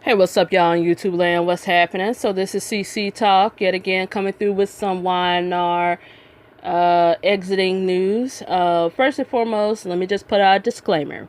Hey, what's up, y'all on YouTube land? What's happening? So this is CC Talk, yet again coming through with some YNR exiting news. First and foremost, let me just put out a disclaimer.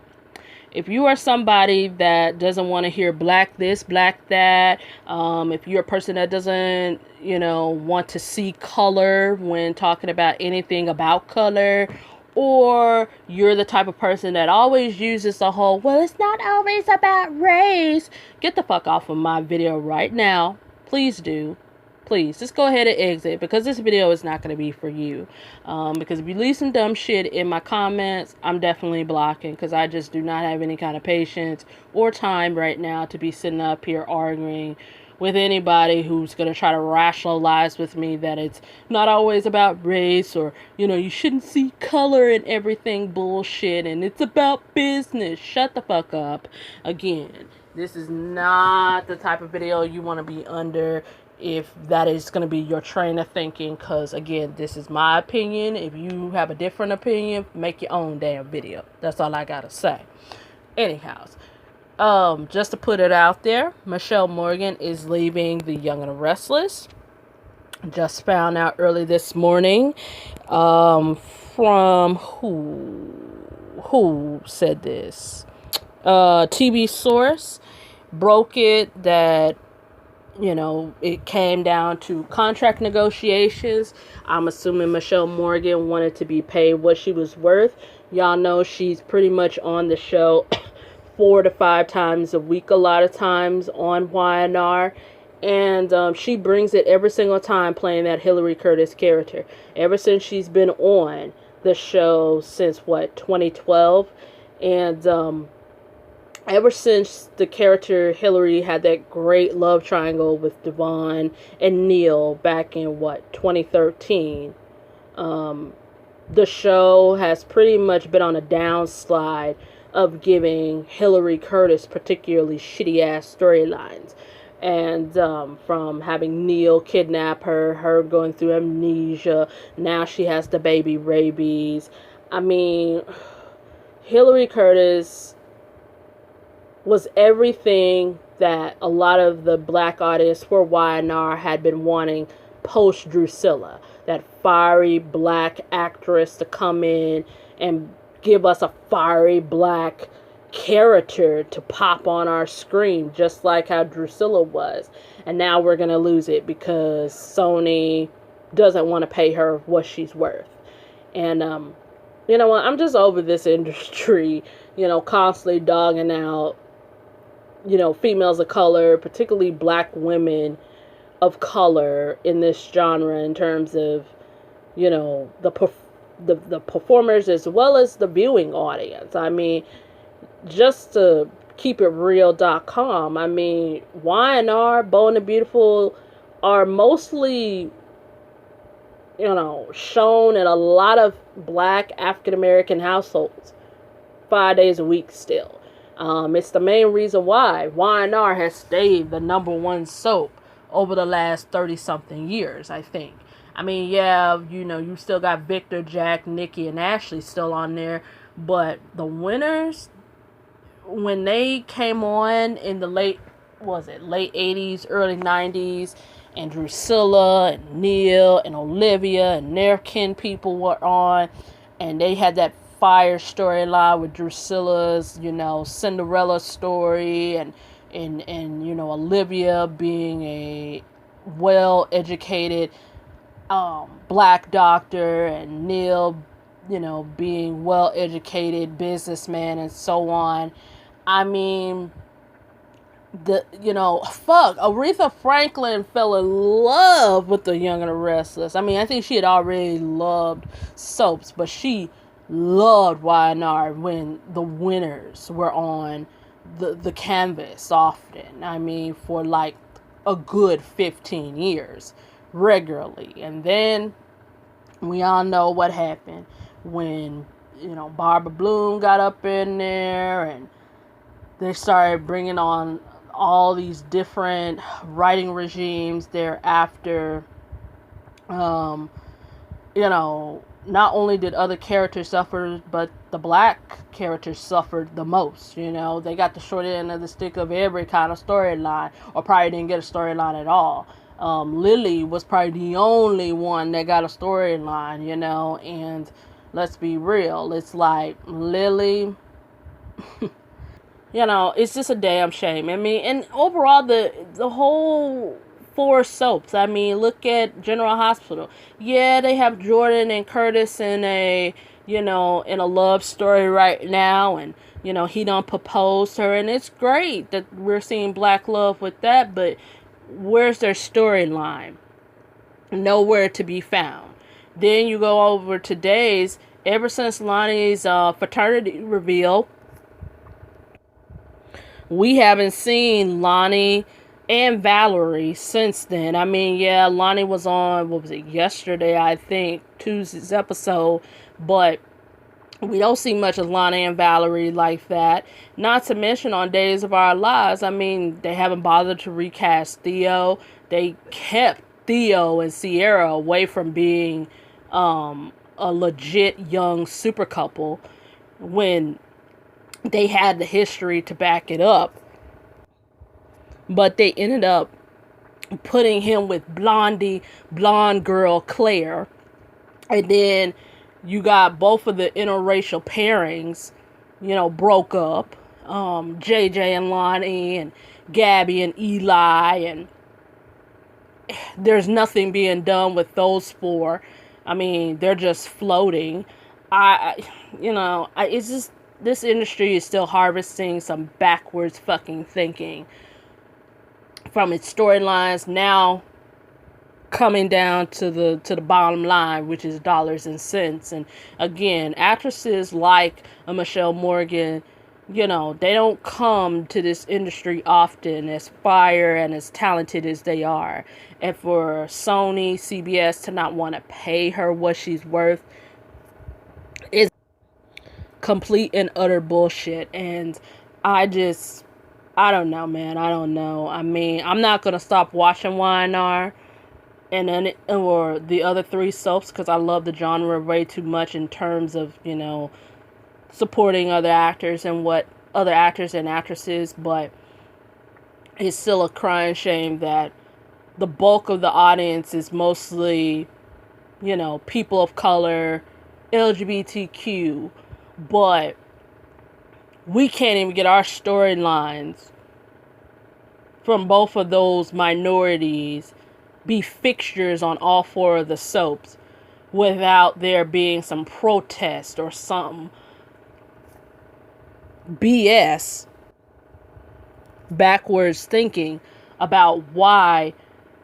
If you are somebody that doesn't want to hear black this, black that, if you're a person that doesn't, want to see color when talking about anything about color, or you're the type of person that always uses the whole, well, it's not always about race, get the fuck off of my video right now. Please do. Please, just go ahead and exit, because this video is not going to be for you. Because if you leave some dumb shit in my comments, I'm definitely blocking, because I just do not have any kind of patience or time right now to be sitting up here arguing with anybody who's going to try to rationalize with me that it's not always about race, or, you shouldn't see color and everything bullshit, and it's about business. Shut the fuck up. Again, this is not the type of video you want to be under if that is going to be your train of thinking, because, again, this is my opinion. If you have a different opinion, make your own damn video. That's all I got to say. Anyhow, just to put it out there, Mishael Morgan is leaving the Young and the Restless. Just found out early this morning from who said this? TV source broke it that, it came down to contract negotiations. I'm assuming Mishael Morgan wanted to be paid what she was worth. Y'all know she's pretty much on the show 4 to 5 times a week, a lot of times on YNR. And she brings it every single time, playing that Hilary Curtis character. Ever since she's been on the show since, 2012. And ever since the character Hilary had that great love triangle with Devon and Neil back in, 2013. The show has pretty much been on a downslide of giving Hilary Curtis particularly shitty ass storylines. And from having Neil kidnap her going through amnesia, now she has the baby rabies. I mean, Hilary Curtis was everything that a lot of the black audience for YNR had been wanting post Drusilla. That fiery black actress to come in and give us a fiery black character to pop on our screen, just like how Drusilla was. And now we're going to lose it because Sony doesn't want to pay her what she's worth. And, you know what? I'm just over this industry, constantly dogging out, females of color, particularly black women of color in this genre in terms of, the performers as well as the viewing audience. I mean, just to keep it real.com, I mean, YNR, Bold and the Beautiful are mostly, shown in a lot of black African-American households 5 days a week still. It's the main reason why YNR has stayed the #1 soap over the last 30-something years, I think. I mean, yeah, you still got Victor, Jack, Nikki, and Ashley still on there. But the winners, when they came on in the late 80s, early 90s, and Drusilla and Neil and Olivia and their kin people were on, and they had that fire storyline with Drusilla's, Cinderella story, and Olivia being a well-educated black doctor, and Neil, being well-educated businessman, and so on. I mean, Aretha Franklin fell in love with the Young and the Restless. I mean, I think she had already loved soaps, but she loved YNR when the winners were on the canvas often. I mean, for like a good 15 years regularly. And then we all know what happened when, Barbara Bloom got up in there, and they started bringing on all these different writing regimes thereafter. not only did other characters suffer, but the black characters suffered the most. You know, they got the short end of the stick of every kind of storyline, or probably didn't get a storyline at all. Lily was probably the only one that got a storyline, you know, and let's be real, it's like Lily, you know, it's just a damn shame. I mean, and overall, the whole four soaps. I mean, look at General Hospital. Yeah, they have Jordan and Curtis in a, you know, in a love story right now, and you know he done proposed to her, and it's great that we're seeing black love with that. But where's their storyline? Nowhere to be found. Then you go over to Days. Ever since Lonnie's fraternity reveal, we haven't seen Lonnie and Valerie since then. I mean, yeah, Lonnie was on, what was it, yesterday, I think, Tuesday's episode, but we don't see much of Lonnie and Valerie like that. Not to mention on Days of Our Lives, I mean, they haven't bothered to recast Theo. They kept Theo and Sierra away from being a legit young super couple when they had the history to back it up. But they ended up putting him with blonde girl Claire. And then you got both of the interracial pairings, you know, broke up. JJ and Lonnie, and Gabby and Eli, and there's nothing being done with those four. I mean, they're just floating. It's just, this industry is still harvesting some backwards fucking thinking from its storylines, now coming down to the bottom line, which is dollars and cents. And again, actresses like a Mishael Morgan, you know, they don't come to this industry often, as fire and as talented as they are. And for Sony, CBS to not want to pay her what she's worth is complete and utter bullshit. And I don't know, man. I don't know. I mean, I'm not going to stop watching Y&R or the other three soaps, because I love the genre way too much in terms of, you know, supporting other actors and what other actors and actresses. But it's still a crying shame that the bulk of the audience is mostly, you know, people of color, LGBTQ, but we can't even get our storylines from both of those minorities be fixtures on all four of the soaps without there being some protest or some BS backwards thinking about why,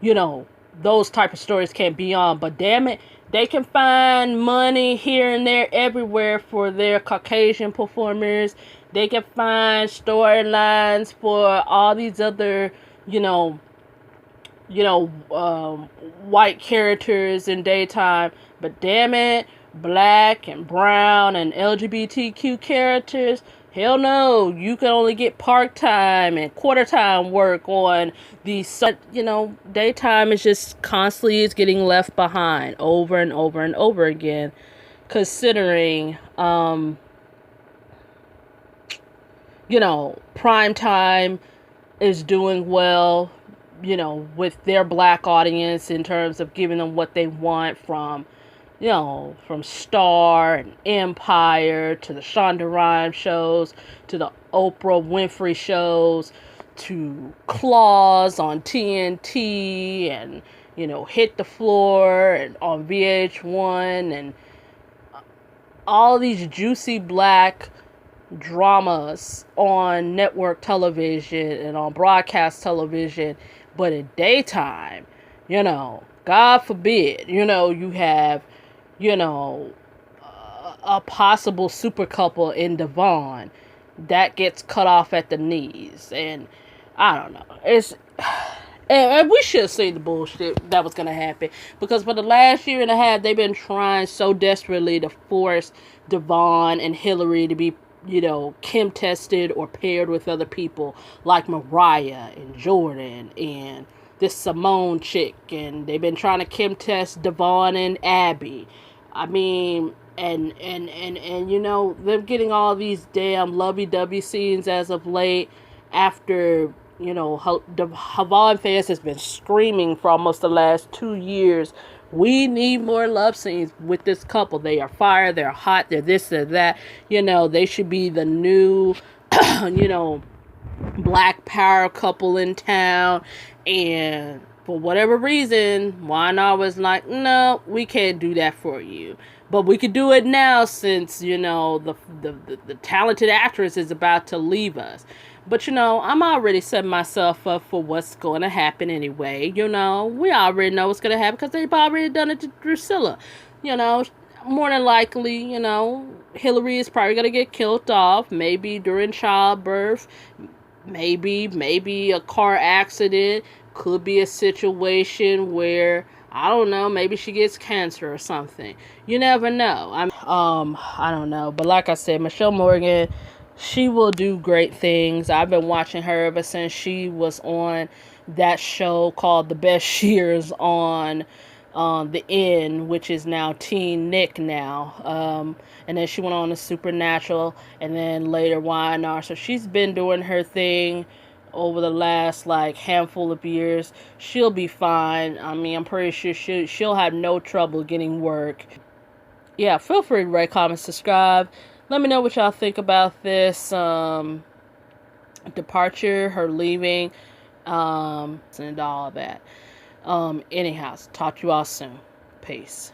you know, those type of stories can't be on. But damn it, they can find money here and there everywhere for their Caucasian performers. They can find storylines for all these other, white characters in daytime. But damn it, black and brown and LGBTQ characters, hell no. You can only get part-time and quarter-time work on these, daytime is just constantly is getting left behind over and over and over again, considering, prime time is doing well, with their black audience in terms of giving them what they want from Star and Empire to the Shonda Rhimes shows to the Oprah Winfrey shows to Claws on TNT and, Hit the Floor and on VH1 and all these juicy black dramas on network television and on broadcast television. But in daytime, God forbid, you have, a possible super couple in Devon that gets cut off at the knees. And I don't know. And we should see the bullshit that was going to happen. Because for the last year and a half, they've been trying so desperately to force Devon and Hilary to be, Kim tested or paired with other people like Mariah and Jordan and this Simone chick. And they've been trying to Kim test Devon and Abby. I mean, and you know, them getting all these damn lovey-dovey scenes as of late after, you know, the Havon fans has been screaming for almost the last 2 years. We need more love scenes with this couple. They are fire, they're hot, they're this, they're that. You know, they should be the new, you know, black power couple in town. And for whatever reason, Juana was like, no, we can't do that for you. But we could do it now since, you know, the talented actress is about to leave us. But, you know, I'm already setting myself up for what's going to happen anyway. You know, we already know what's going to happen because they've already done it to Drusilla. You know, more than likely, you know, Hilary is probably going to get killed off, maybe during childbirth, maybe a car accident, could be a situation where, I don't know, maybe she gets cancer or something. You never know. I don't know, but like I said, Mishael Morgan, she will do great things. I've been watching her ever since she was on that show called The Best Years on the Inn, which is now Teen Nick now. And then she went on to Supernatural, and then later YNR. So she's been doing her thing over the last like handful of years. She'll be fine. I mean, I'm pretty sure she'll have no trouble getting work. Yeah, feel free to rate, comment, subscribe. Let me know what y'all think about this departure, her leaving, and all of that. Anyhow, talk to you all soon. Peace.